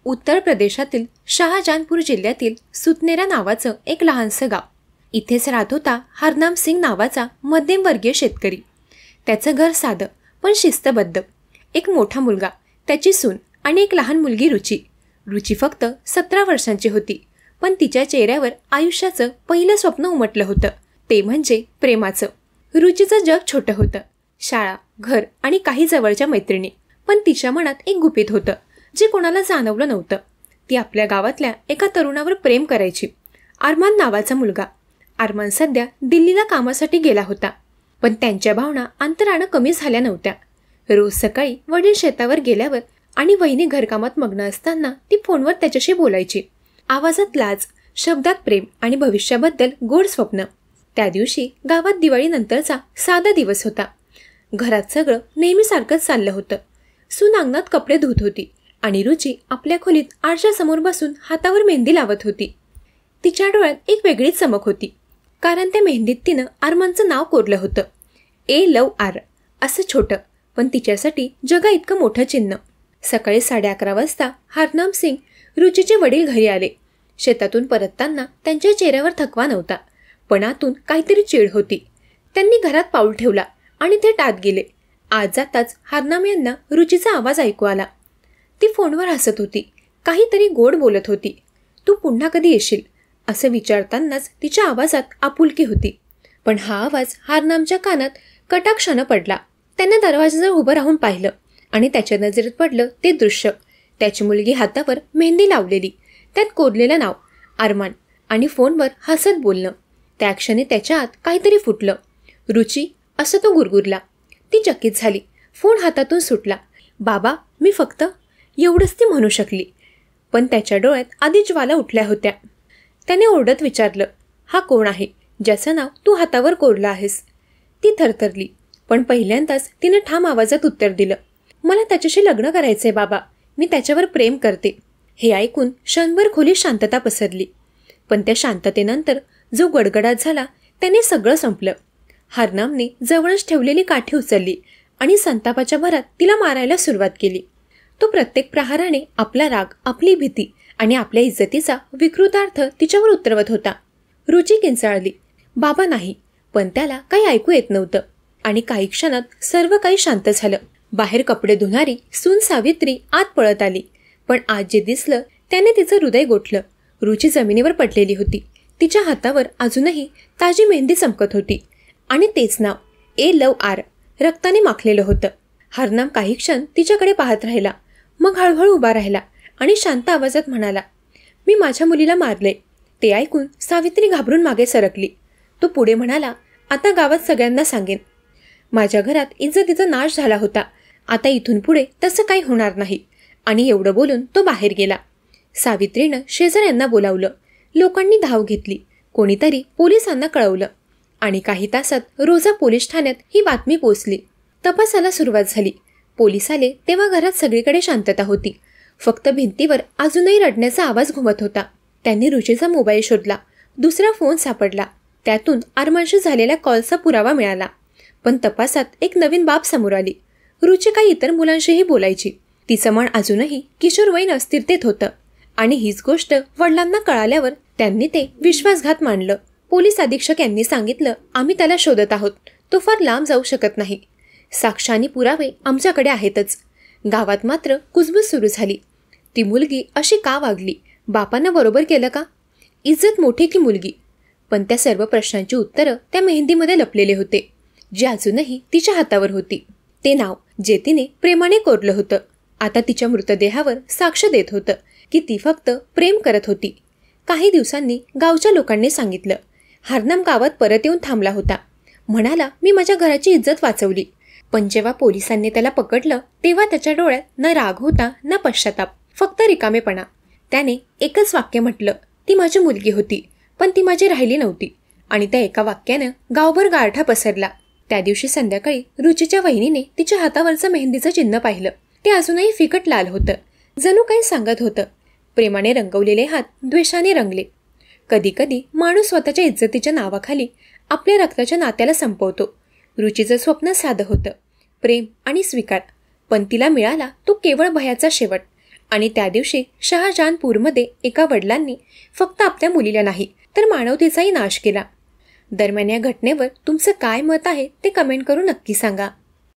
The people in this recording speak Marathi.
उत्तर प्रदेशातील शहाजहानपूर जिल्ह्यातील सुतनेरा नावाचं एक लहानसं गाव. इथेच राहत होता हरनाम सिंग नावाचा मध्यमवर्गीय शेतकरी. त्याचं घर साधं पण शिस्तबद्ध. एक मोठा मुलगा, त्याची सून आणि एक लहान मुलगी रुची. रुची फक्त 17 वर्षांची होती, पण तिच्या चेहऱ्यावर आयुष्याचं पहिलं स्वप्न उमटलं होतं, ते म्हणजे प्रेमाचं. रुचीचं जग छोटं होतं. शाळा, घर आणि काही जवळच्या मैत्रिणी. पण तिच्या मनात एक गुपित होतं, जे कोणाला जाणवलं नव्हतं. ती आपल्या गावातल्या एका तरुणावर प्रेम करायची. अरमान नावाचा मुलगा. अरमान सध्या दिल्लीला कामासाठी गेला होता, पण त्यांच्या भावना अंतरानं कमी झाल्या नव्हत्या. रोज सकाळी वडील शेतावर गेल्यावर आणि वहिनी घरकामात मग्न असताना ती फोनवर त्याच्याशी बोलायची. आवाजात लाज, शब्दात प्रेम आणि भविष्याबद्दल गोड स्वप्न. त्या दिवशी गावात दिवाळीनंतरचा साधा दिवस होता. घरात सगळं नेहमीसारखंच चाललं होतं. सून अंगणात कपडे धुत होती आणि रुची आपल्या खोलीत आरशासमोर बसून हातावर मेहंदी लावत होती. तिच्या डोळ्यात एक वेगळीच चमक होती, कारण त्या मेहंदीत तिनं अरमानचं नाव कोरलं होतं. ए लव आर असं छोटं, पण तिच्यासाठी जगा इतकं मोठं चिन्ह. सकाळी 11:30 वाजता हरनाम सिंग, रुचीचे वडील घरी आले. शेतातून परतताना त्यांच्या चेहऱ्यावर थकवा नव्हता, पण आतून काहीतरी चीड होती. त्यांनी घरात पाऊल ठेवला आणि ते टात गेले. आज जाताच हरनाम यांना रुचीचा आवाज ऐकू आला. ती फोनवर हसत होती, काहीतरी गोड बोलत होती. तू पुन्हा कधी येशील असं विचारतानाच तिच्या आवाजात आपुलकी होती. पण हा आवाज हरनामच्या कानात कटाक्षानं पडला. त्याने दरवाजाजवळ उभं राहून पाहिलं आणि त्याच्या नजरेत पडलं ते दृश्य. त्याची मुलगी हातावर मेहंदी लावलेली, त्यात कोरलेलं नाव अरमान आणि फोनवर हसत बोलणं. त्या क्षणी त्याच्या आत काहीतरी फुटलं. रुची असं तो गुरगुरला. ती चकित झाली. फोन हातातून सुटला. बाबा, मी फक्त एवढंच ती म्हणू शकली, पण त्याच्या डोळ्यात आधी ज्वाला उठल्या होत्या. त्याने ओरडत विचारलं, हा कोण आहे ज्याचं नाव तू हातावर कोरलं आहेस? ती थरथरली, पण पहिल्यांदाच तिनं ठाम आवाजात उत्तर दिलं, मला त्याच्याशी लग्न करायचंय बाबा, मी त्याच्यावर प्रेम करते. हे ऐकून क्षणभर खोलीत शांतता पसरली. पण त्या शांततेनंतर जो गडगडाट झाला त्याने सगळं संपलं. हरनामने जवळच ठेवलेली काठी उचलली आणि संतापाच्या भरात तिला मारायला सुरुवात केली. तो प्रत्येक प्रहाराने आपला राग, आपली भीती आणि आपल्या इज्जतीचा विकृतार्थ तिच्यावर उतरवत होता. रुची किंचाळली, बाबा नाही, पण त्याला काही ऐकू येत नव्हतं. आणि काही क्षणात सर्व काही शांत झालं. बाहेर कपडे धुणारी सून सावित्री आत पळत आली, पण आज जे दिसलं त्याने तिचं हृदय गोठलं. रुची जमिनीवर पडलेली होती. तिच्या हातावर अजूनही ताजी मेहंदी चमकत होती आणि तेच नाव ए लव आर रक्ताने माखलेलं होतं. हरनाम काही क्षण तिच्याकडे पाहत राहिला, मग हळूहळू उभा राहिला आणि शांत आवाजात म्हणाला, मी माझ्या मुलीला मारले. ते ऐकून सावित्री घाबरून मागे सरकली. तो पुढे म्हणाला, आता गावात सगळ्यांना सांगेन. माझ्या घरात इज्जतीचा नाश झाला होता, आता इथून पुढे तसं काही होणार नाही. आणि एवढं बोलून तो बाहेर गेला. सावित्रीनं शेजाऱ्यांना बोलावलं. लोकांनी धाव घेतली. कोणीतरी पोलिसांना कळवलं आणि काही तासात रोजा पोलीस ठाण्यात ही बातमी पोचली. तपासाला सुरुवात झाली. पोलीस आले तेव्हा घरात सगळीकडे शांतता होती. फक्त भिंतीवर अजूनही रडण्याचा आवाज घुमत होता. त्यांनी रुचीचा मोबाईल शोधला. दुसरा फोन सापडला. त्यातून अरमानशी झालेल्या कॉलचा पुरावा मिळाला. पण तपासात एक नवीन बाब समोर आली. रुची काही इतर मुलांशीही बोलायची. तिचं मन अजूनही किशोरवयीन अस्थिरतेत होतं आणि हीच गोष्ट वडिलांना कळाल्यावर त्यांनी ते विश्वासघात मानलं. पोलीस अधीक्षक यांनी सांगितलं, आम्ही त्याला शोधत आहोत, तो फार लांब जाऊ शकत नाही. साक्ष आणि पुरावे आमच्याकडे आहेतच. गावात मात्र कुजबूज सुरू झाली. ती मुलगी अशी का वागली? बापानं बरोबर केलं का? इज्जत मोठी की मुलगी? पण त्या सर्व प्रश्नांची उत्तरं त्या मेहंदीमध्ये लपलेले होते, जी अजूनही तिच्या हातावर होती. ते नाव जे तिने प्रेमाने कोरलं होतं, आता तिच्या मृतदेहावर साक्ष देत होतं की ती फक्त प्रेम करत होती. काही दिवसांनी गावच्या लोकांनी सांगितलं. हरनाम गावात परत येऊन थांबला होता. म्हणाला, मी माझ्या घराची इज्जत वाचवली. पण जेव्हा पोलिसांनी त्याला पकडलं तेव्हा त्याच्या डोळ्यात न राग होता ना पश्चाताप, फक्त रिकामेपणा. त्याने एकच वाक्य म्हटलं, ती माझी मुलगी होती, पण ती माझी राहिली नव्हती. आणि त्या एका वाक्यानं गावभर गारठा पसरला. त्या दिवशी संध्याकाळी रुचीच्या वहिनीने तिच्या हातावरचं मेहंदीचं चिन्ह पाहिलं. ते अजूनही फिकट लाल होतं. जणू काही सांगत होतं, प्रेमाने रंगवलेले हात द्वेषाने रंगले. कधी कधी माणूस स्वतःच्या इज्जतीच्या नावाखाली आपल्या रक्ताच्या नात्याला संपवतो. रुचीचं स्वप्न साधं होतं, प्रेम आणि स्वीकार, पण तिला मिळाला तो केवळ भयाचा शेवट. आणि त्या दिवशी शहाजहानपूरमध्ये एका वडिलांनी फक्त आपल्या मुलीला नाही तर मानवतेचाही नाश केला. दरम्यान या घटनेवर तुमचं काय मत आहे ते कमेंट करून नक्की सांगा.